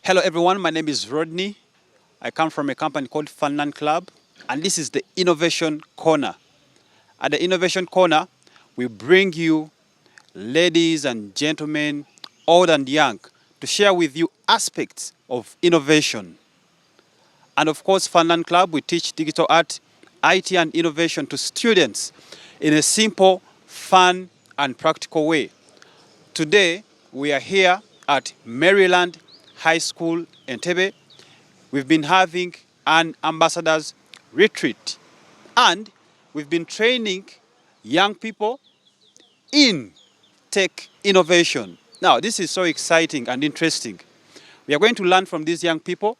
Hello everyone, my name is Rodney. I come from a company called Funlearn Club, and this is the Innovation Corner. At the Innovation Corner, we bring you ladies and gentlemen, old and young, to share with you aspects of innovation. And of course, Funlearn Club, we teach digital art, IT and innovation to students in a simple, fun and practical way. Today, we are here at Maryland High School, Entebbe. We've been having an ambassadors retreat, and we've been training young people in tech innovation. Now, this is so exciting and interesting. We are going to learn from these young people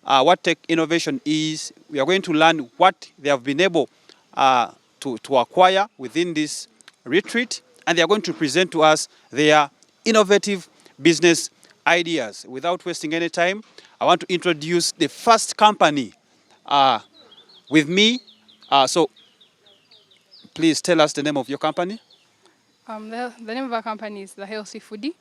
what tech innovation is. We are going to learn what they have been able to acquire within this retreat, and they are going to present to us their innovative business ideas. Without wasting any time, I want to introduce the first company with me. So please tell us the name of your company. The name of our company is The Healthy Foodie.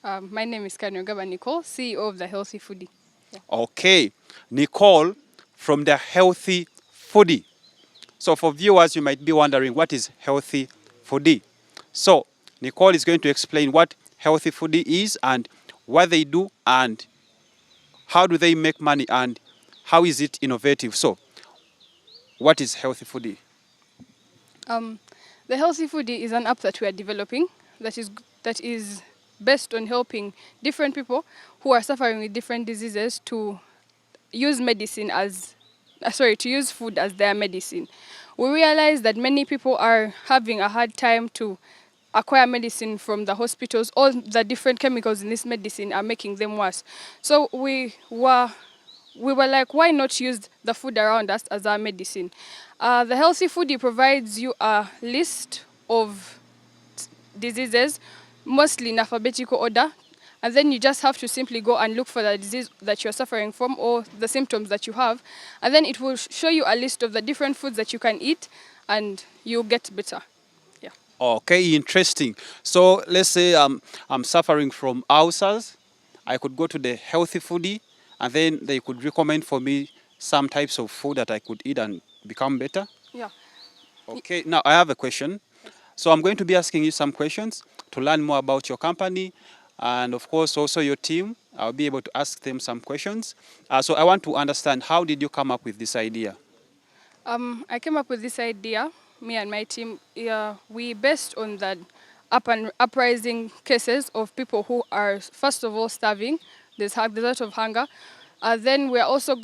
My name is Kanyogaba Nicole, CEO of The Healthy Foodie. Yeah. Okay, Nicole from The Healthy Foodie. So for viewers, you might be wondering, what is Healthy Foodie? So Nicole is going to explain what Healthy Foodie is and what they do and how do they make money and how is it innovative. So what is Healthy Foodie? The Healthy Foodie is an app that we are developing that is based on helping different people who are suffering with different diseases to use to use food as their medicine. We realize that many people are having a hard time to acquire medicine from the hospitals. All the different chemicals in this medicine are making them worse. So we were like, why not use the food around us as our medicine? The Healthy Foodie provides you a list of diseases, mostly in alphabetical order, and then you just have to simply go and look for the disease that you're suffering from or the symptoms that you have, and then it will show you a list of the different foods that you can eat, and you'll get better. Yeah. Okay, interesting. So let's say I'm suffering from ulcers. I could go to the Healthy Foodie and then they could recommend for me some types of food that I could eat and become better. Yeah. Okay, now I have a question. So I'm going to be asking you some questions to learn more about your company and of course also your team. I'll be able to ask them some questions. So I want to understand, how did you come up with this idea? I came up with this idea, me and my team. We based on the uprising cases of people who are, first of all, starving. There's a lot of hunger. Then we also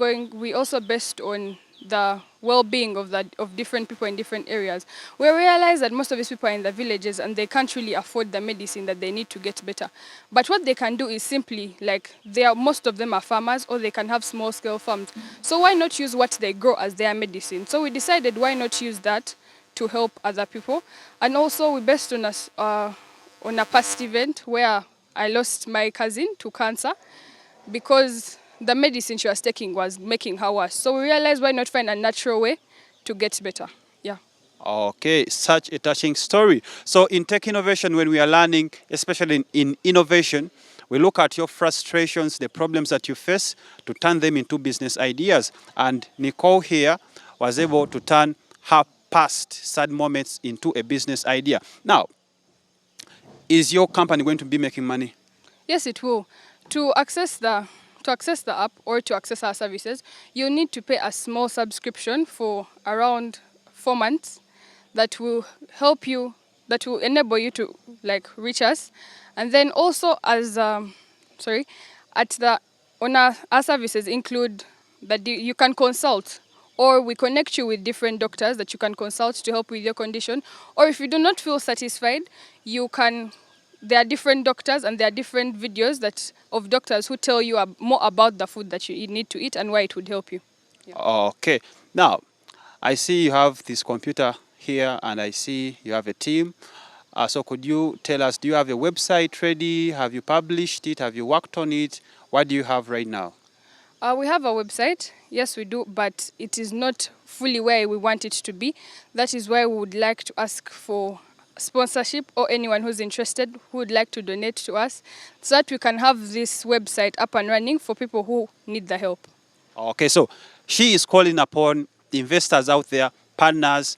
based on the well-being of different people in different areas. We realize that most of these people are in the villages and they can't really afford the medicine that they need to get better. But what they can do is simply, like, most of them are farmers or they can have small-scale farms. So why not use what they grow as their medicine? So we decided, why not use that to help other people? And also we based on a past event where I lost my cousin to cancer because the medicine she was taking was making her worse. So we realized, why not find a natural way to get better? Yeah. Okay, such a touching story. So in tech innovation, when we are learning, especially in innovation, we look at your frustrations, the problems that you face, to turn them into business ideas. And Nicole here was able to turn her past sad moments into a business idea. Now, is your company going to be making money? Yes, it will. To access the app or to access our services, you need to pay a small subscription for around 4 months that will enable you to, like, reach us. And then also our services include that you can consult, or we connect you with different doctors that you can consult to help with your condition. Or if you do not feel satisfied, there are different doctors and there are different videos of doctors who tell you more about the food that you need to eat and why it would help you. Yeah. Okay. Now, I see you have this computer here and I see you have a team. So could you tell us, do you have a website ready? Have you published it? Have you worked on it? What do you have right now? We have a website, yes we do, but it is not fully where we want it to be. That is why we would like to ask for sponsorship or anyone who's interested who would like to donate to us so that we can have this website up and running for people who need the help. Okay, so she is calling upon investors out there, partners,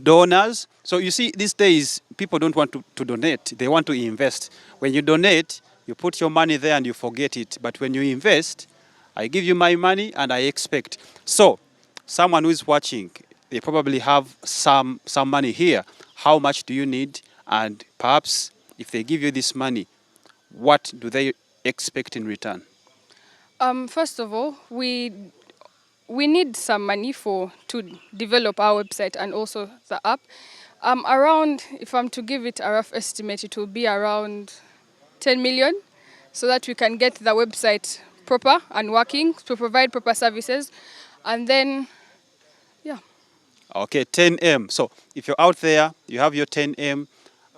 donors. So you see, these days, people don't want to donate. They want to invest. When you donate, you put your money there and you forget it. But when you invest, I give you my money and I expect. So someone who is watching, they probably have some money here. How much do you need? And perhaps if they give you this money, what do they expect in return? First of all, we need some money to develop our website and also the app. Around, if I'm to give it a rough estimate, it will be around 10 million, so that we can get the website proper and working to provide proper services, and then yeah. Okay, 10M. So if you're out there, you have your 10M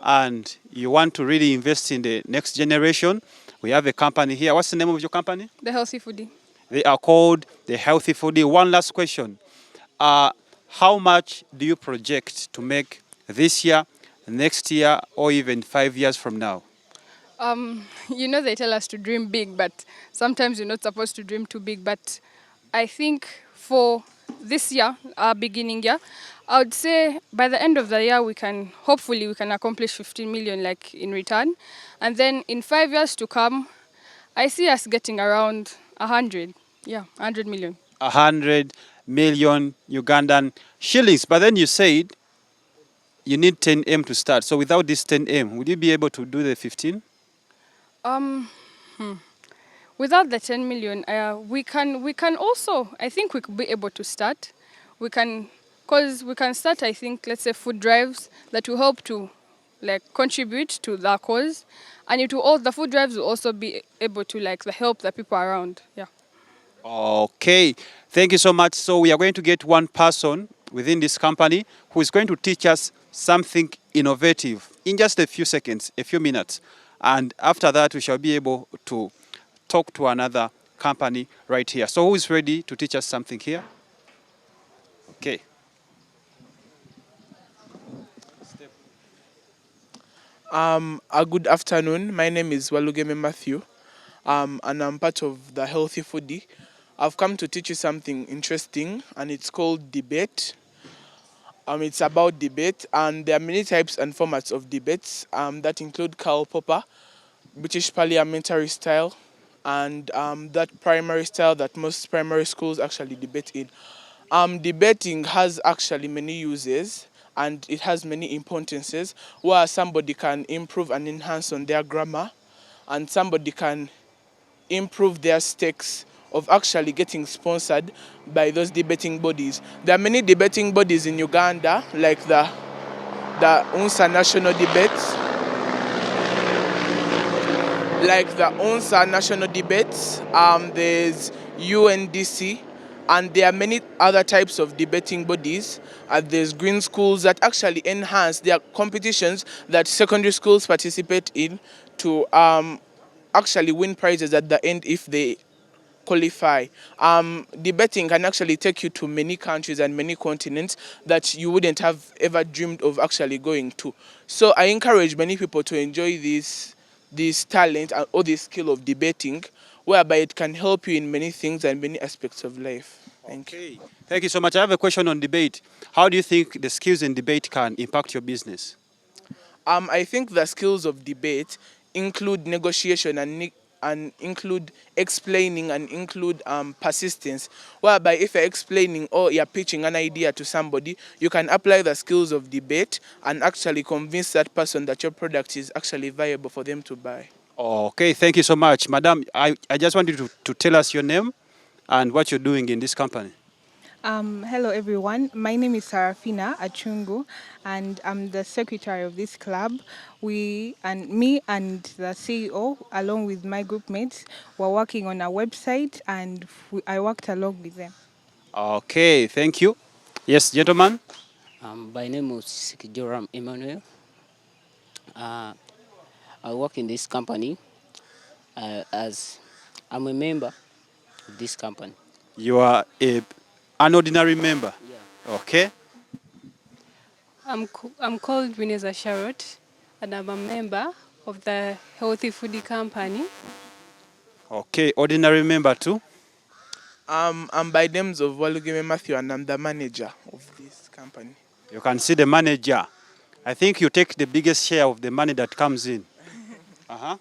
and you want to really invest in the next generation, we have a company here. What's the name of your company? The Healthy Foodie. They are called the Healthy Foodie. One last question. How much do you project to make this year, next year, or even 5 years from now? They tell us to dream big, but sometimes you're not supposed to dream too big. But I think for this year, our beginning year, I would say by the end of the year, hopefully we can accomplish 15 million like in return. And then in 5 years to come, I see us getting around 100. Yeah, 100 million. 100 million Ugandan shillings. But then you said you need 10M to start. So without this 10M, would you be able to do the 15? Um, Without the 10 million, we can also, I think we could be able to start. Because we can start, I think, let's say food drives that will help to like contribute to the cause. And the food drives will also be able to like help the people around. Yeah. Okay, thank you so much. So we are going to get one person within this company who is going to teach us something innovative in just a few seconds, a few minutes. And after that, we shall be able to talk to another company right here. So who is ready to teach us something here? Okay. A good afternoon. My name is Walugeme Matthew, and I'm part of the Healthy Foodie. I've come to teach you something interesting, and it's called debate. It's about debate, and there are many types and formats of debates that include Karl Popper, British parliamentary style, and that primary style that most primary schools actually debate in. Debating has actually many uses and it has many importances where somebody can improve and enhance on their grammar and somebody can improve their stakes of actually getting sponsored by those debating bodies. There are many debating bodies in Uganda, like the UNSA national debates, there's UNDC, and there are many other types of debating bodies. There's green schools that actually enhance their competitions that secondary schools participate in to actually win prizes at the end if they qualify. Debating can actually take you to many countries and many continents that you wouldn't have ever dreamed of actually going to. So I encourage many people to enjoy this talent or this skill of debating, whereby it can help you in many things and many aspects of life. Thank you. Okay. Thank you so much. I have a question on debate. How do you think the skills in debate can impact your business? I think the skills of debate include negotiation and include explaining and include persistence. Whereby if you're explaining or you're pitching an idea to somebody, you can apply the skills of debate and actually convince that person that your product is actually viable for them to buy. Okay, thank you so much. Madam, I just want you to tell us your name and what you're doing in this company. Hello, everyone. My name is Sarafina Achungu, and I'm the secretary of this club. Me and the CEO, along with my group mates, were working on a website, and I worked along with them. Okay, thank you. Yes, gentlemen. My name is Joram Emmanuel. Uh, I work in this company as I'm a member of this company. You are an ordinary member. Yeah. Okay. I'm called Wineza Sharot, and I'm a member of the Healthy Foodie Company. Okay, ordinary member too. I'm by names of Walugeme Matthew, and I'm the manager of this company. You can see the manager. I think you take the biggest share of the money that comes in. Uh-huh.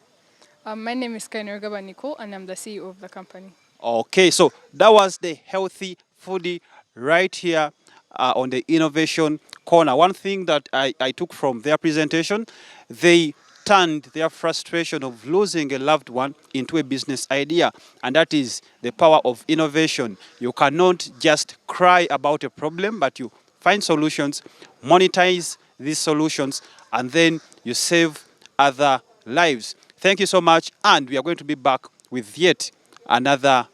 My name is Kainurgaba Nicole, and I'm the CEO of the company. Okay, so that was the healthy foodie right here on the innovation corner. One thing that I took from their presentation, they turned their frustration of losing a loved one into a business idea. And that is the power of innovation. You cannot just cry about a problem, but you find solutions, monetize these solutions, and then you save other lives. Thank you so much. And we are going to be back with yet another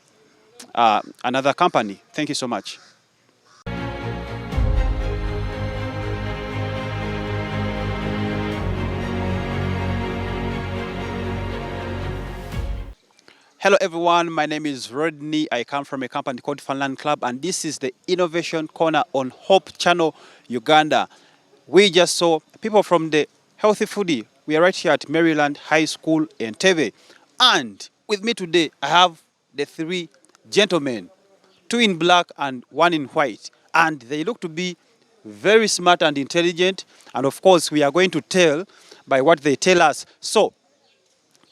company. Thank you so much. Hello everyone, my name is Rodney. I come from a company called Funlearn Club, and this is the Innovation Corner on Hope Channel, Uganda. We just saw people from the Healthy Foodie. We are right here at Maryland High School in Teve. And with me today, I have the three gentlemen, two in black and one in white. And they look to be very smart and intelligent. And of course, we are going to tell by what they tell us. So,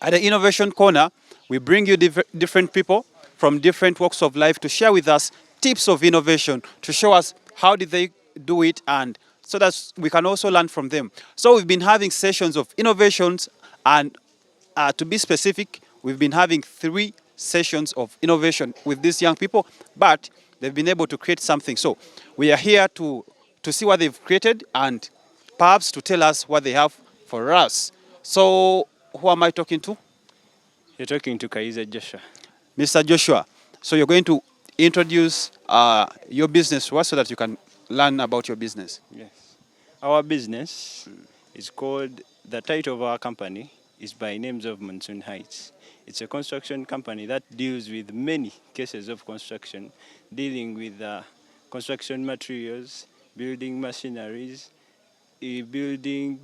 at the Innovation Corner, we bring you different people from different walks of life to share with us tips of innovation, to show us how did they do it, and so that we can also learn from them. So we've been having sessions of innovations, and to be specific, we've been having 3 sessions of innovation with these young people, but they've been able to create something. So we are here to see what they've created and perhaps to tell us what they have for us. So who am I talking to? You're talking to Kaiza Joshua. Mr. Joshua. So you're going to introduce your business to us so that you can learn about your business. Yes. Our business is called, the title of our company is by names of Monsoon Heights. It's a construction company that deals with many cases of construction, dealing with construction materials, building machineries, building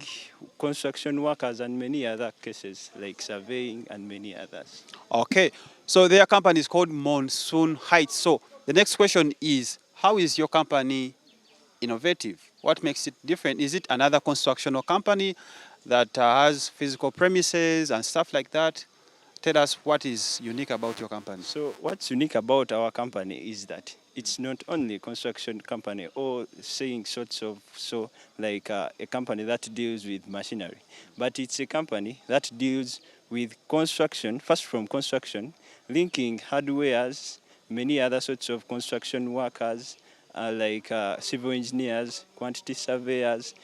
construction workers, and many other cases like surveying and many others. Okay, so their company is called Monsoon Heights. So the next question is, how is your company innovative? What makes it different? Is it another constructional company that has physical premises and stuff like that? Tell us what is unique about your company. So what's unique about our company is that it's not only a construction company or saying sorts of, so like a company that deals with machinery, but it's a company that deals with construction, first from construction, linking hardwares, many other sorts of construction workers, like civil engineers, quantity surveyors,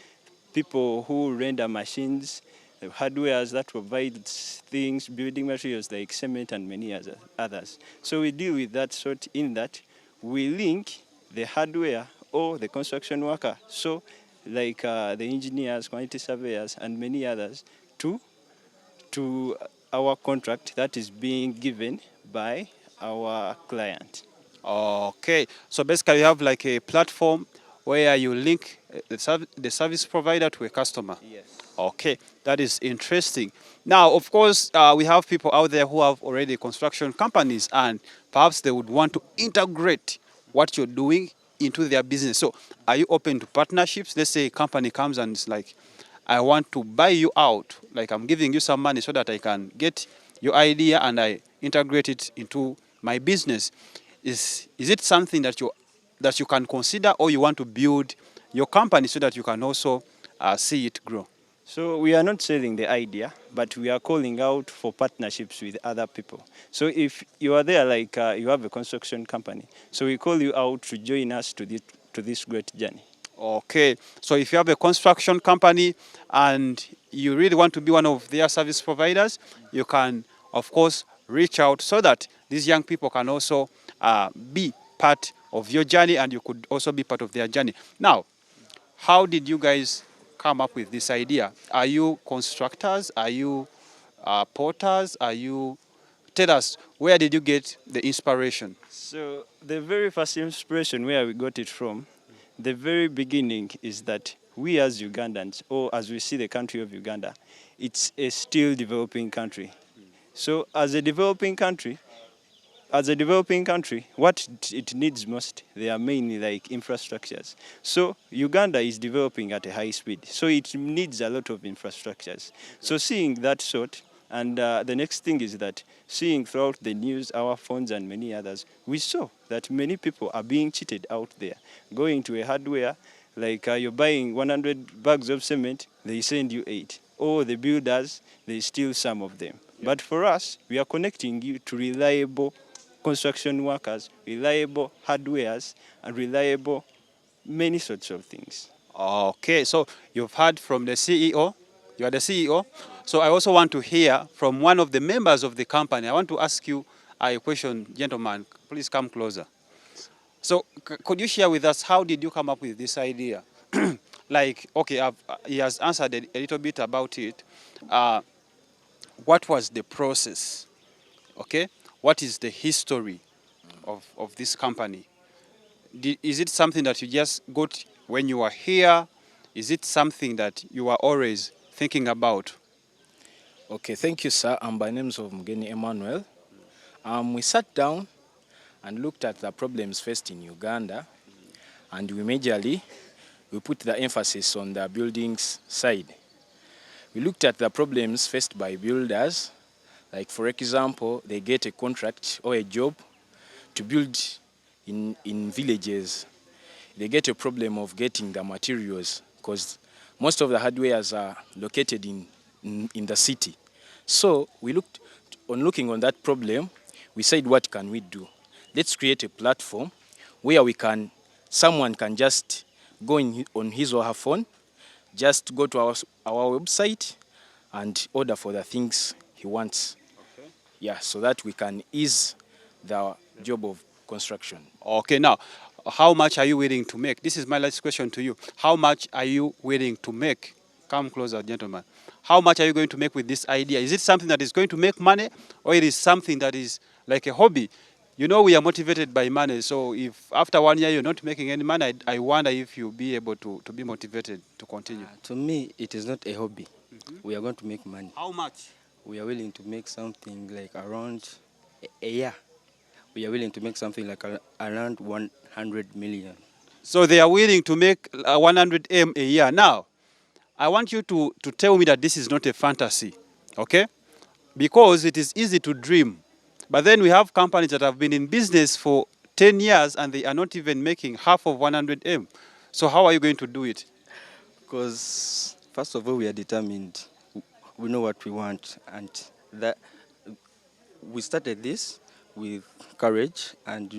people who render machines, hardwares that provide things, building materials like cement and many others. So we deal with that sort in that we link the hardware or the construction worker, so like the engineers, quantity surveyors and many others to our contract that is being given by our client. Okay, so basically you have like a platform where you link the service provider to a customer. Yes. Okay, that is interesting. Now, of course, we have people out there who have already construction companies, and perhaps they would want to integrate what you're doing into their business. So are you open to partnerships? Let's say a company comes and it's like, I want to buy you out, like I'm giving you some money so that I can get your idea and I integrate it into my business. Is it something that you can consider, or you want to build your company so that you can also see it grow? So we are not selling the idea, but we are calling out for partnerships with other people. So if you are there, like you have a construction company, so we call you out to join us to this great journey. Okay, so if you have a construction company and you really want to be one of their service providers, you can, of course, reach out so that these young people can also be part of your journey, and you could also be part of their journey. Now, how did you guys come up with this idea? Are you constructors? Are you porters? Tell us, where did you get the inspiration? So the very first inspiration where we got it from, the very beginning is that we as Ugandans, or as we see the country of Uganda, it's a still developing country. So as a developing country, what it needs most, they are mainly like infrastructures. So Uganda is developing at a high speed, so it needs a lot of infrastructures. So seeing that sort, and the next thing is that seeing throughout the news, our phones and many others, we saw that many people are being cheated out there. Going to a hardware, like you're buying 100 bags of cement, they send you 8. Or the builders, they steal some of them. But for us, we are connecting you to reliable construction workers, reliable hardwares, and reliable many sorts of things. Okay, so you've heard from the CEO. You are the CEO. So I also want to hear from one of the members of the company. I want to ask you a question, gentlemen. Please come closer. So could you share with us, how did you come up with this idea? Like, okay, he has answered a little bit about it. What was the process? Okay, what is the history of this company? Is it something that you just got when you were here? Is it something that you are always thinking about? Okay, thank you, sir. My name is Mugeni Emmanuel. We sat down and looked at the problems faced in Uganda, and we put the emphasis on the buildings side. We looked at the problems faced by builders, like for example, they get a contract or a job to build in villages. They get a problem of getting the materials because most of the hardwares are located in the city. So we looking on that problem, we said, what can we do? Let's create a platform where someone can just go on his or her phone, just go to our website and order for the things he wants. Okay. Yeah, so that we can ease the job of construction. Okay, now, how much are you willing to make? This is my last question to you. How much are you willing to make? Come closer, gentlemen. How much are you going to make with this idea? Is it something that is going to make money, or it is something that is like a hobby? You know, we are motivated by money, so if after 1 year you're not making any money, I wonder if you'll be able to be motivated to continue. To me, it is not a hobby. Mm-hmm. We are going to make money. How much? We are willing to make something like around a year. We are willing to make something like around 100 million. So they are willing to make 100 M a year. Now, I want you to tell me that this is not a fantasy, okay? Because it is easy to dream. But then we have companies that have been in business for 10 years and they are not even making half of 100 M. So how are you going to do it? Because first of all, we are determined. We know what we want, and that we started this with courage, and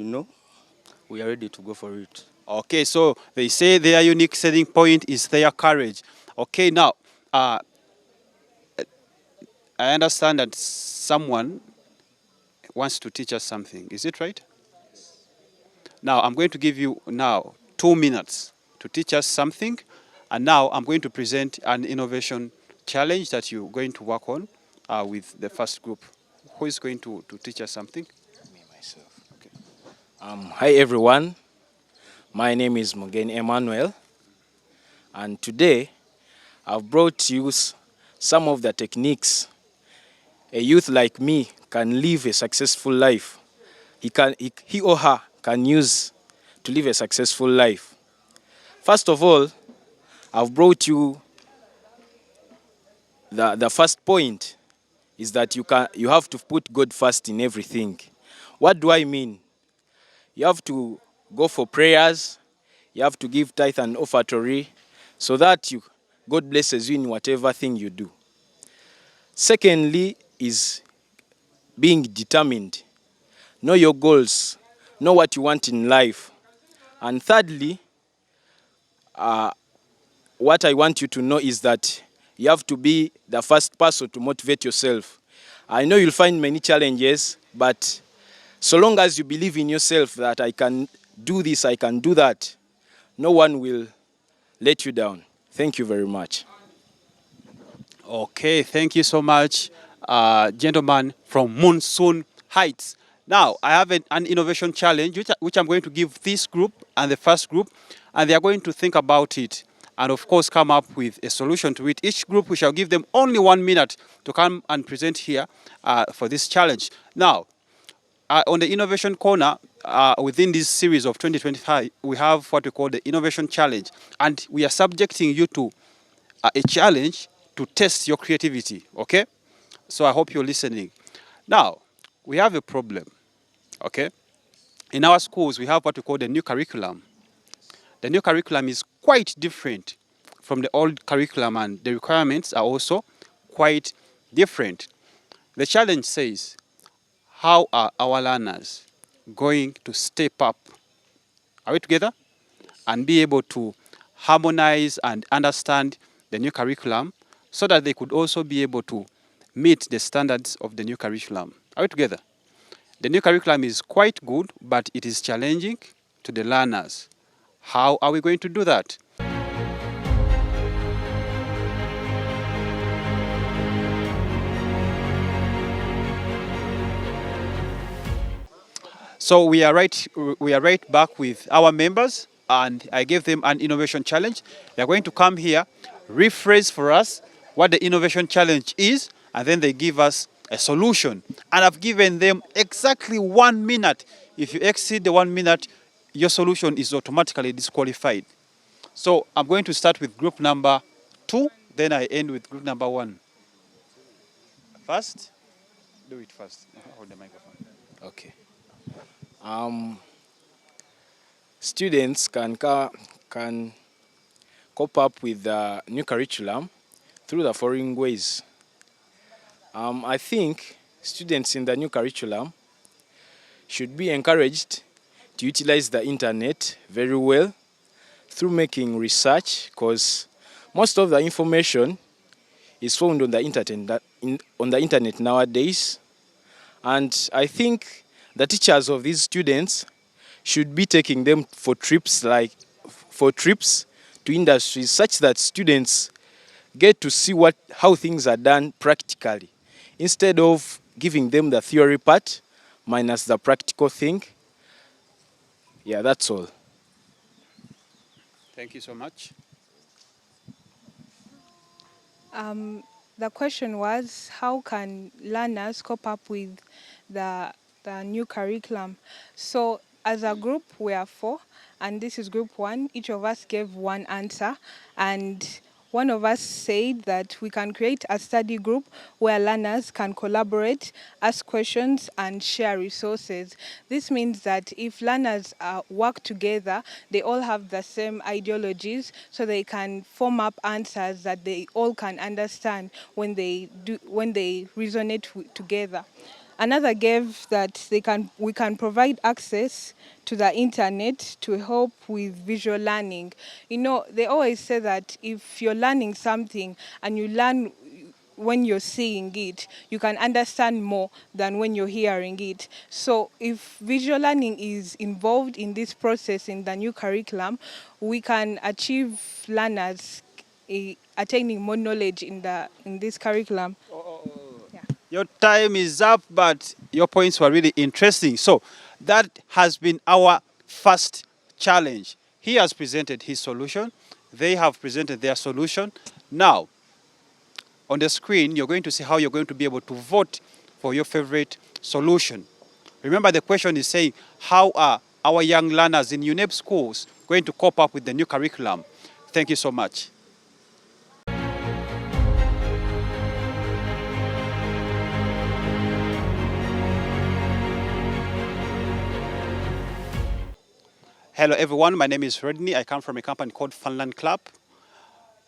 we are ready to go for it. Okay, so they say their unique selling point is their courage. Okay, now, I understand that someone wants to teach us something. Is it right? Now, I'm going to give you now 2 minutes to teach us something. And now I'm going to present an innovation challenge that you're going to work on with the first group. Who is going to teach us something? Me, myself. Okay. Hi, everyone. My name is Mugeni Emmanuel. And today, I've brought you some of the techniques a youth like me can live a successful life. He or her can use to live a successful life. First of all, I've brought you the first point is that you have to put God first in everything. What do I mean? You have to go for prayers. You have to give tithe and offertory so that God blesses you in whatever thing you do. Secondly is being determined. Know your goals. Know what you want in life. And thirdly, what I want you to know is that you have to be the first person to motivate yourself. I know you'll find many challenges, but so long as you believe in yourself that I can do this, I can do that, no one will let you down. Thank you very much. Okay, thank you so much, gentleman from Monsoon Heights. Now, I have an innovation challenge which I'm going to give this group and the first group, and they are going to think about it. and of course come up with a solution to it. Each group, we shall give them only 1 minute to come and present here for this challenge. Now, on the Innovation Corner, within this series of 2025, we have what we call the Innovation Challenge. And we are subjecting you to a challenge to test your creativity, okay? So I hope you're listening. Now, we have a problem, okay? In our schools, we have what we call the new curriculum. The new curriculum is quite different from the old curriculum, and the requirements are also quite different. The challenge says, how are our learners going to step up? Are we together? And be able to harmonize and understand the new curriculum so that they could also be able to meet the standards of the new curriculum. Are we together? The new curriculum is quite good, but it is challenging to the learners. How are we going to do that? So we are right back with our members, and I gave them an innovation challenge. They're going to come here, rephrase for us what the innovation challenge is, and then they give us a solution. And I've given them exactly 1 minute. If you exceed the 1 minute, your solution is automatically disqualified. So I'm going to start with group number 2, then I end with group number 1. First, do it first. Hold the microphone. Okay. Students can cope up with the new curriculum through the following ways. I think students in the new curriculum should be encouraged to utilize the internet very well through making research, because most of the information is found on the internet nowadays. And I think the teachers of these students should be taking them for trips to industries, such that students get to see how things are done practically, instead of giving them the theory part minus the practical thing. Yeah, that's all. Thank you so much. The question was, how can learners cope up with the new curriculum? So as a group, we are 4, and this is group 1. Each of us gave one answer, and one of us said that we can create a study group where learners can collaborate, ask questions, and share resources. This means that if learners work together, they all have the same ideologies, so they can form up answers that they all can understand when they resonate together. Another gave that we can provide access to the internet to help with visual learning. You know, they always say that if you're learning something and you learn when you're seeing it, you can understand more than when you're hearing it. So if visual learning is involved in this process in the new curriculum, we can achieve learners attaining more knowledge in this curriculum. Your time is up, but your points were really interesting. So that has been our first challenge. He has presented his solution. They have presented their solution. Now, on the screen, you're going to see how you're going to be able to vote for your favorite solution. Remember, the question is saying, how are our young learners in UNEP schools going to cope up with the new curriculum? Thank you so much. Hello everyone, my name is Rodney. I come from a company called Funlearn Club.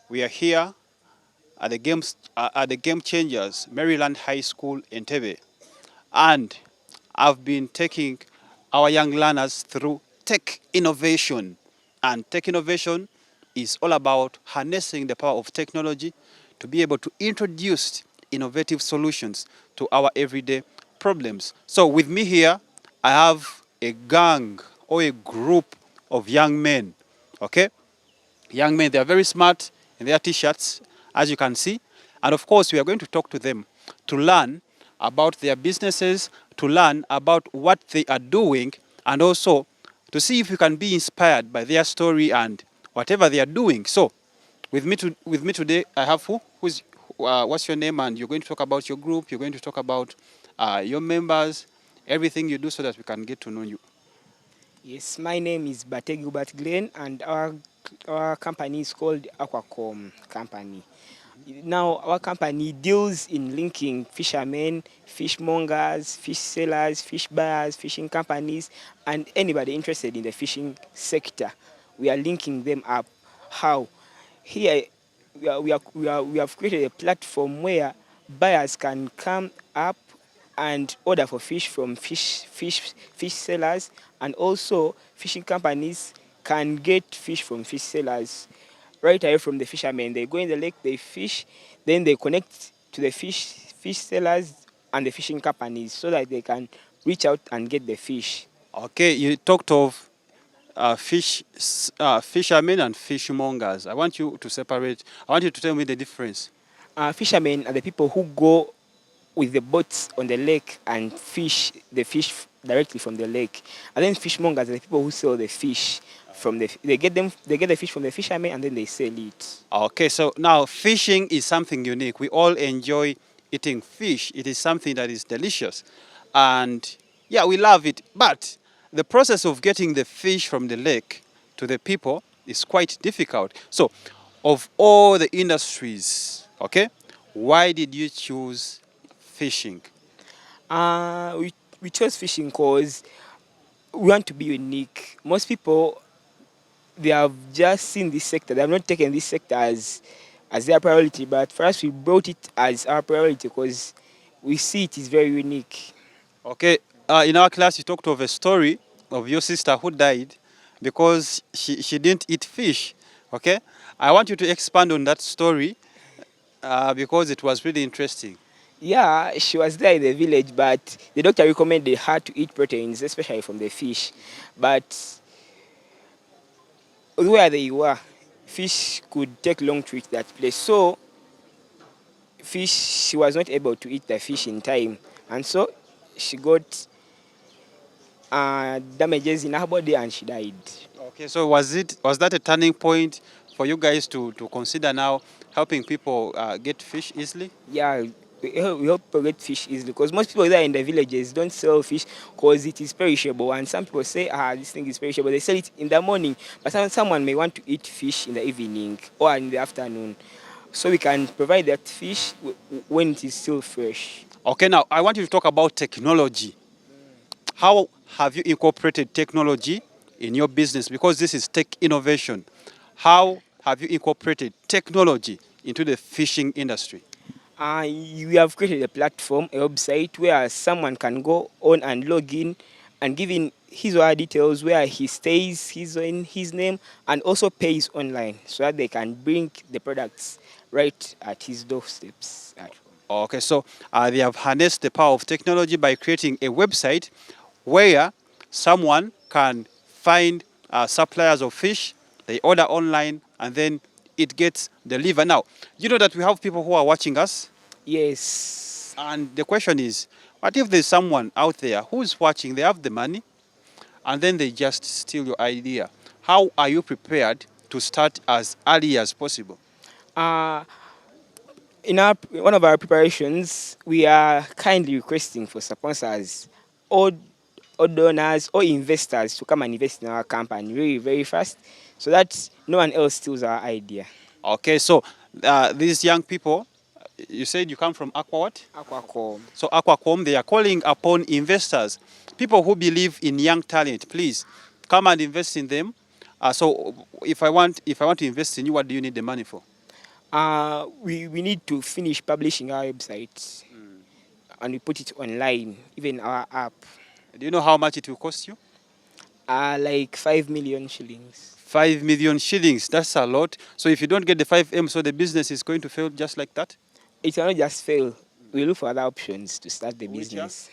We are here at the Game Changers, Maryland High School in Entebbe. And I've been taking our young learners through tech innovation. And tech innovation is all about harnessing the power of technology to be able to introduce innovative solutions to our everyday problems. So with me here, I have a gang or a group of young men, okay? Young men, they are very smart in their t-shirts, as you can see. And of course, we are going to talk to them to learn about their businesses, to learn about what they are doing, and also to see if we can be inspired by their story and whatever they are doing. So With me today, I have who? What's your name? And you're going to talk about your group. You're going to talk about your members, everything you do, so that we can get to know you. Yes, my name is Bate Gilbert Glenn, and our company is called Aquacom Company. Now, our company deals in linking fishermen, fishmongers, fish sellers, fish buyers, fishing companies, and anybody interested in the fishing sector. We are linking them up. How? Here, we have created a platform where buyers can come up and order for fish from fish sellers, and also fishing companies can get fish from fish sellers right away from the fishermen. They go in the lake, they fish, then they connect to the fish sellers and the fishing companies so that they can reach out and get the fish. Okay, you talked of fishermen and fishmongers. I want you to separate. I want you to tell me the difference. Fishermen are the people who go with the boats on the lake and fish the fish directly from the lake. And then fishmongers are the people who sell the fish from they get the fish from the fishermen and then they sell it. Okay, so now fishing is something unique. We all enjoy eating fish. It is something that is delicious. And yeah, we love it. But the process of getting the fish from the lake to the people is quite difficult. So, of all the industries, okay, why did you choose fishing? We chose fishing because we want to be unique. Most people, they have just seen this sector. They have not taken this sector as their priority. But for us, we brought it as our priority because we see it is very unique. Okay, in our class, you talked of a story of your sister who died because she didn't eat fish. Okay, I want you to expand on that story because it was really interesting. Yeah, she was there in the village, but the doctor recommended her to eat proteins, especially from the fish. But where they were, fish could take long to reach that place. So she was not able to eat the fish in time. And so she got damages in her body and she died. Okay, so was that a turning point for you guys to consider now helping people get fish easily? Yeah, we help people get fish easily because most people there in the villages don't sell fish because it is perishable. And some people say, this thing is perishable. They sell it in the morning, but someone may want to eat fish in the evening or in the afternoon. So we can provide that fish when it is still fresh. Okay, now I want you to talk about technology. How have you incorporated technology in your business? Because this is tech innovation. How have you incorporated technology into the fishing industry? We have created a platform, a website where someone can go on and log in and give in his or her details where he stays, his name, and also pays online so that they can bring the products right at his doorsteps. Okay, so they have harnessed the power of technology by creating a website where someone can find suppliers of fish, they order online, and then it gets delivered. Now, you know that we have people who are watching us? Yes. And the question is, what if there's someone out there who's watching, they have the money, and then they just steal your idea? How are you prepared to start as early as possible? Uh, in one of our preparations, we are kindly requesting for sponsors or donors or investors to come and invest in our company very, very fast so that no one else steals our idea. Okay, so these young people, you said you come from Aqua what? Aquacom. So Aquacom, they are calling upon investors, people who believe in young talent. Please come and invest in them. So if I want to invest in you, what do you need the money for? We need to finish publishing our website and we put it online, even our app. Do you know how much it will cost you? Like 5 million shillings. 5 million shillings, that's a lot. So if you don't get the 5M, so the business is going to fail just like that? It cannot just fail. We look for other options to start the business.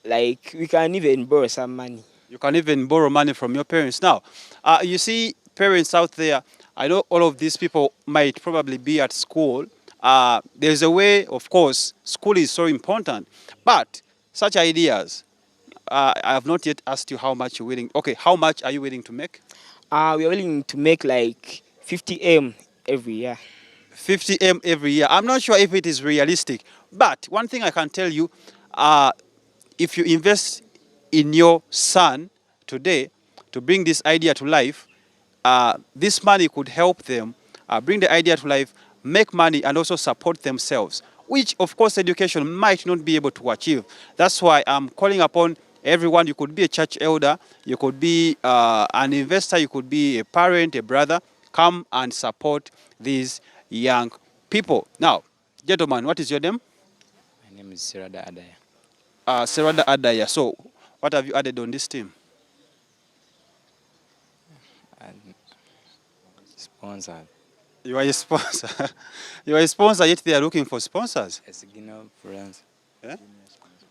Like we can even borrow some money. You can even borrow money from your parents. Now, you see parents out there, I know all of these people might probably be at school. There's a way, of course, school is so important. But such ideas, I have not yet asked you how much you're willing. Okay, how much are you willing to make? We are willing to make like 50M every year. 50M every year. I'm not sure if it is realistic, but one thing I can tell you, if you invest in your son today to bring this idea to life, this money could help them bring the idea to life, make money, and also support themselves, which, of course, education might not be able to achieve. That's why I'm calling upon everyone. You could be a church elder, you could be an investor, you could be a parent, a brother. Come and support these young people. Now, gentlemen, what is your name? My name is Sirada Adaya. Serada Adaya. So, what have you added on this team? And sponsor. You are a sponsor. You are a sponsor, yet they are looking for sponsors. As a friends. Yeah?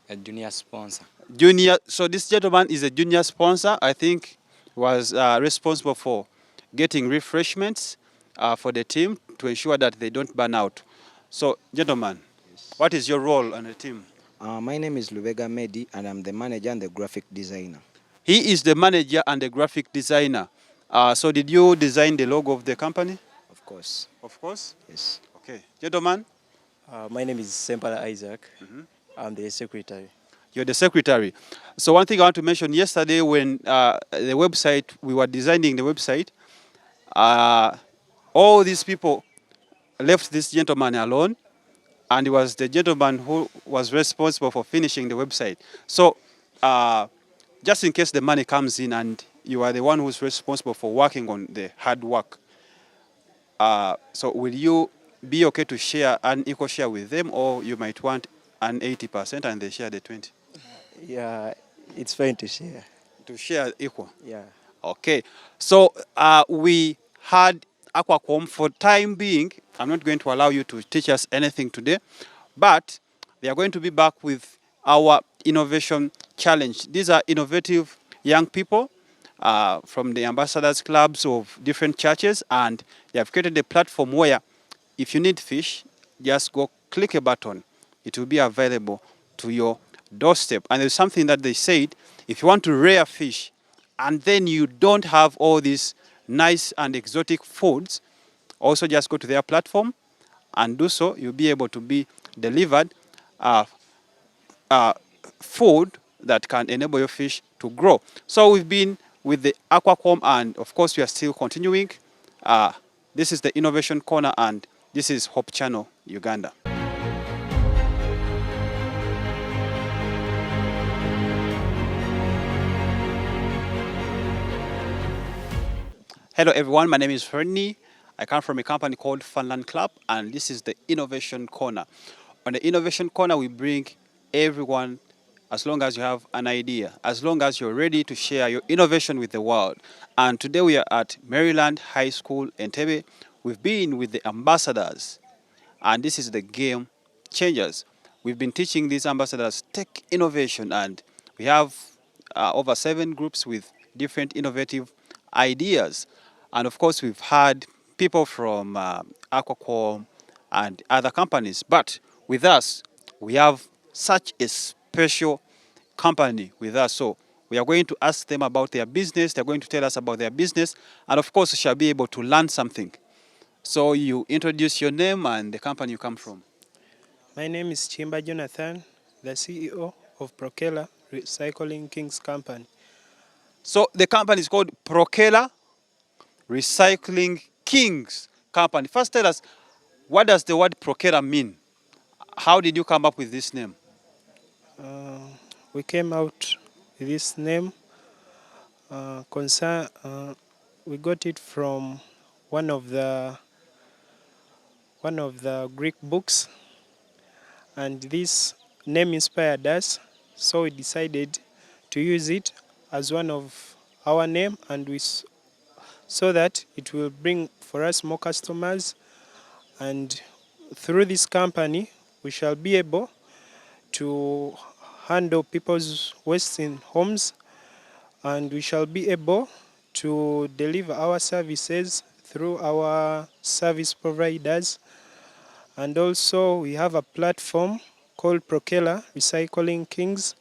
A junior sponsor. Junior. So this gentleman is a junior sponsor. I think was responsible for getting refreshments for the team to ensure that they don't burn out. So, gentlemen, what is your role on the team? My name is Lubega Medi, and I'm the manager and the graphic designer. He is the manager and the graphic designer. So did you design the logo of the company? Of course. Of course? Yes. Okay. Gentlemen? My name is Sempala Isaac. I'm the secretary. You're the secretary. So one thing I want to mention, yesterday when the website, we were designing the website, all these people left this gentleman alone, and it was the gentleman who was responsible for finishing the website. So just in case the money comes in and you are the one who's responsible for working on the hard work, so will you be okay to share an equal share with them, or you might want an 80% and they share the 20? Yeah, it's fine to share. To share equal? Yeah. Okay. So we had Aquacom for time being. I'm not going to allow you to teach us anything today, but they are going to be back with our innovation challenge. These are innovative young people from the ambassadors clubs of different churches, and they have created a platform where if you need fish, just go click a button. It will be available to your doorstep. And there's something that they said, if you want to rear fish and then you don't have all these nice and exotic foods, also just go to their platform and do so. You'll be able to be delivered food that can enable your fish to grow. So we've been with the Aquacom, and of course we are still continuing. This is the Innovation Corner, and this is Hope Channel, Uganda. Hello everyone, my name is Fernie. I come from a company called Funlearn Club, and this is the Innovation Corner. On the Innovation Corner, we bring everyone, as long as you have an idea, as long as you're ready to share your innovation with the world. And today we are at Maryland High School, Entebbe. We've been with the ambassadors, and this is the game changers. We've been teaching these ambassadors tech innovation, and we have over 7 groups with different innovative ideas. And of course, we've had people from Aquacom and other companies. But with us, we have such a special company with us. So we are going to ask them about their business. They're going to tell us about their business. And of course, we shall be able to learn something. So you introduce your name and the company you come from. My name is Chimba Jonathan, the CEO of Prokela Recycling Kings Company. So the company is called Prokela Recycling Kings Company. First tell us, what does the word Prokela mean? How did you come up with this name? We came out with this name. We got it from one of the Greek books, and this name inspired us, so we decided to use it as one of our name, and so that it will bring for us more customers, and through this company we shall be able to handle people's waste in homes, and we shall be able to deliver our services through our service providers. And also we have a platform called Prokela Recycling Kings,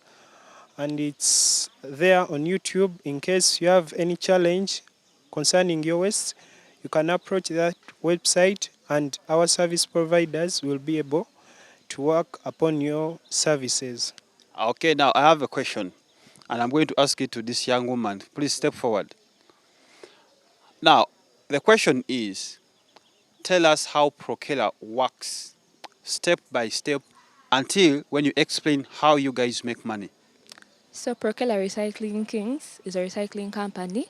and it's there on YouTube. In case you have any challenge concerning your waste, you can approach that website and our service providers will be able to work upon your services. Okay, now I have a question, and I'm going to ask it to this young woman. Please step forward. Now, the question is, tell us how Procela works step by step until when you explain how you guys make money. So Procela Recycling Kings is a recycling company,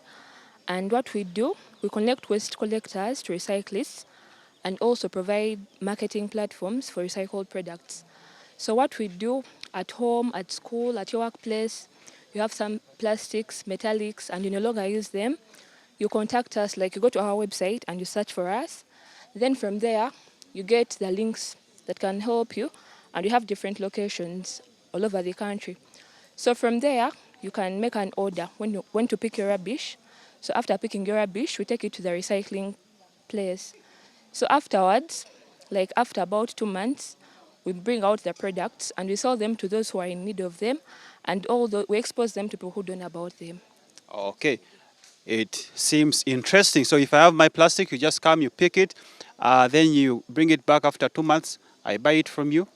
and what we do, we connect waste collectors to recyclists and also provide marketing platforms for recycled products. So what we do at home, at school, at your workplace, you have some plastics, metallics, and you no longer use them, you contact us, like you go to our website and you search for us. Then from there, you get the links that can help you, and you have different locations all over the country. So from there, you can make an order when to pick your rubbish. So after picking your rubbish, we take it to the recycling place. So afterwards, like after about 2 months, we bring out the products and we sell them to those who are in need of them, and we expose them to people who don't know about them. Okay, it seems interesting. So if I have my plastic, you just come, you pick it, then you bring it back after 2 months. I buy it from you.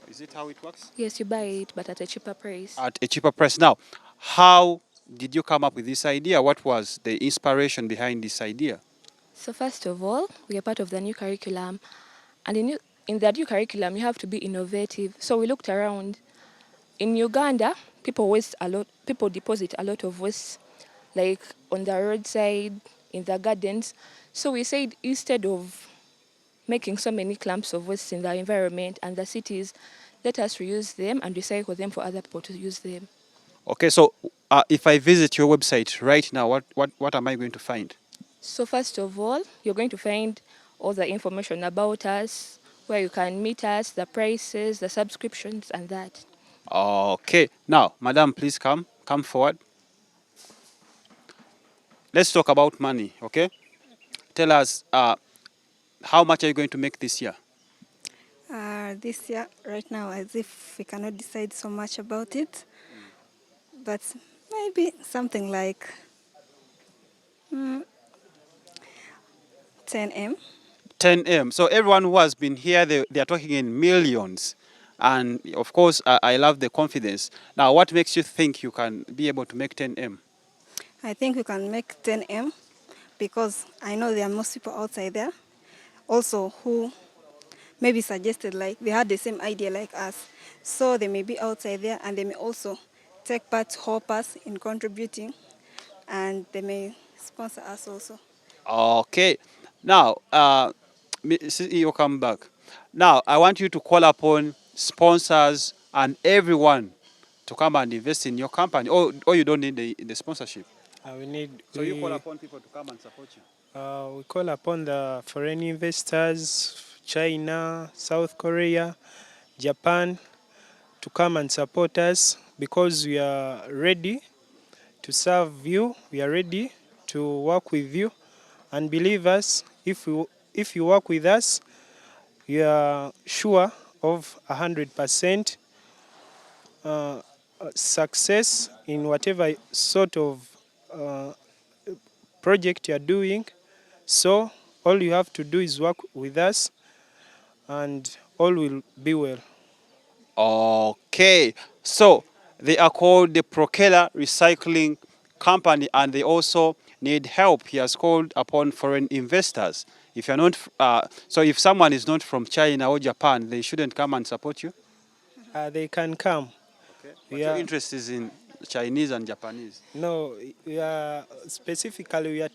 Is it how it works? Yes, you buy it, but at a cheaper price. At a cheaper price. Now, how did you come up with this idea? What was the inspiration behind this idea? So first of all, we are part of the new curriculum, and in the new curriculum, you have to be innovative. So we looked around. In Uganda, people waste a lot. People deposit a lot of waste, like on the roadside, in the gardens. So we said instead of making so many clumps of waste in the environment and the cities, let us reuse them and recycle them for other people to use them. Okay, so if I visit your website right now, what am I going to find? So first of all, you're going to find all the information about us, where you can meet us, the prices, the subscriptions, and that. Okay, now, madam, please come forward. Let's talk about money, okay? Tell us, how much are you going to make this year? This year, right now, as if we cannot decide so much about it, but maybe something like 10M. 10M. So everyone who has been here, they are talking in millions. And of course, I love the confidence. Now, what makes you think you can be able to make 10M? I think we can make 10M because I know there are most people outside there also who maybe suggested, like they had the same idea like us. So they may be outside there and they may also take part, help us in contributing, and they may sponsor us also. Okay. Now, you come back. Now, I want you to call upon sponsors and everyone to come and invest in your company. Or you don't need the sponsorship. So you call upon people to come and support you. We call upon the foreign investors, China, South Korea, Japan, to come and support us because we are ready to serve you. We are ready to work with you, and believe us, if you work with us, you are sure of 100% success in whatever sort of project you are doing. So all you have to do is work with us and all will be well. Okay. So they are called the Procela Recycling Company, and they also need help. He has called upon foreign investors. If you're not, so if someone is not from China or Japan, they shouldn't come and support you? They can come. Okay. But your interest is in Chinese and Japanese? No, specifically we are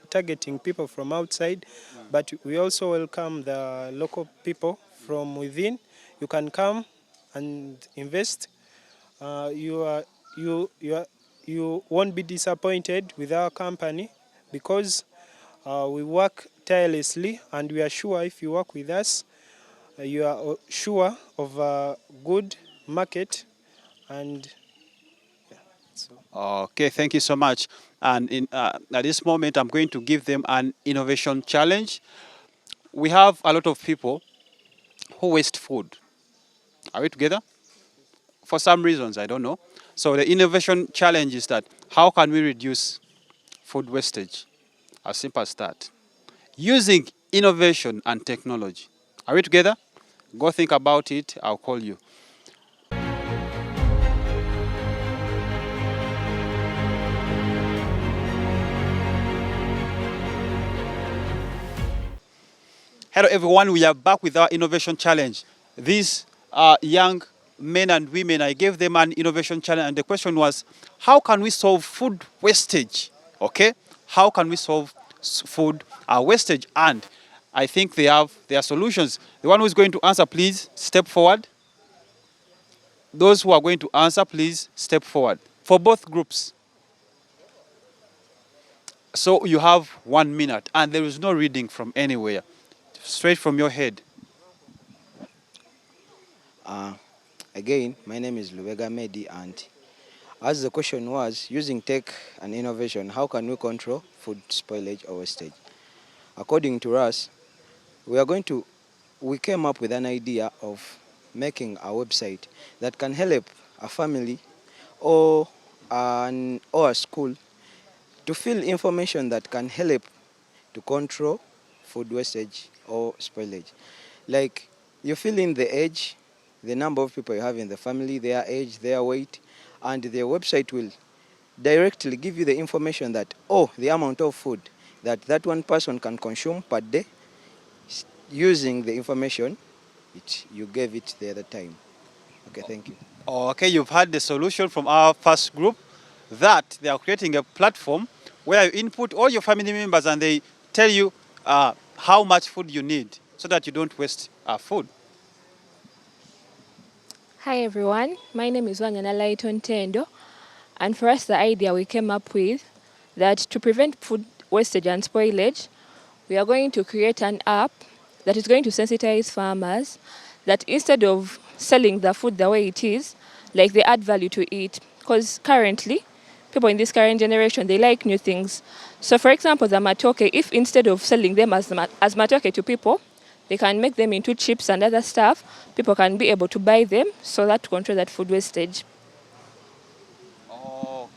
targeting people from outside, but we also welcome the local people from within. You can come and invest. You won't be disappointed with our company because we work tirelessly, and we are sure if you work with us, you are sure of a good market. And okay, thank you so much. And at this moment, I'm going to give them an innovation challenge. We have a lot of people who waste food. Are we together? For some reasons, I don't know. So the innovation challenge is that how can we reduce food wastage? As simple as that. using innovation and technology. Are we together? Go think about it. I'll call you. Hello everyone, we are back with our innovation challenge. These young men and women, I gave them an innovation challenge and the question was, how can we solve food wastage? Okay, how can we solve food wastage? And I think they have their solutions. The one who is going to answer, please step forward. Those who are going to answer, please step forward. For both groups. So you have 1 minute and there is no reading from anywhere. Straight from your head. Again, my name is Lubega Medi, and as the question was, using tech and innovation, how can we control food spoilage or wastage? According to us, we came up with an idea of making a website that can help a family or a school to fill information that can help to control food wastage or spoilage. Like, you fill in the age, the number of people you have in the family, their age, their weight, and the website will directly give you the information that, oh, the amount of food that one person can consume per day using the information you gave it the other time. Okay, thank you. Okay, you've had the solution from our first group that they are creating a platform where you input all your family members and they tell you how much food you need so that you don't waste food. Hi everyone, my name is Wanyanala Tendo, and for us the idea we came up with that to prevent food wastage and spoilage, we are going to create an app that is going to sensitize farmers that instead of selling the food the way it is, like they add value to it. Because currently, people in this current generation, they like new things. So for example, the matoke, if instead of selling them as matoke to people, they can make them into chips and other stuff, people can be able to buy them so that to control that food wastage.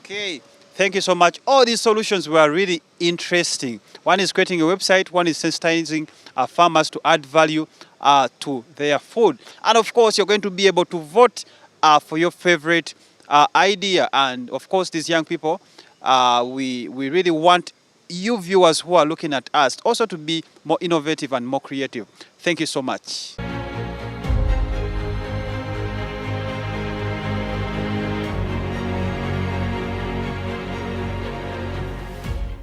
Okay, thank you so much. All these solutions were really interesting. One is creating a website, one is sensitizing farmers to add value to their food. And of course, you're going to be able to vote for your favorite idea. And of course, these young people, we really want you viewers who are looking at us also to be more innovative and more creative. Thank you so much.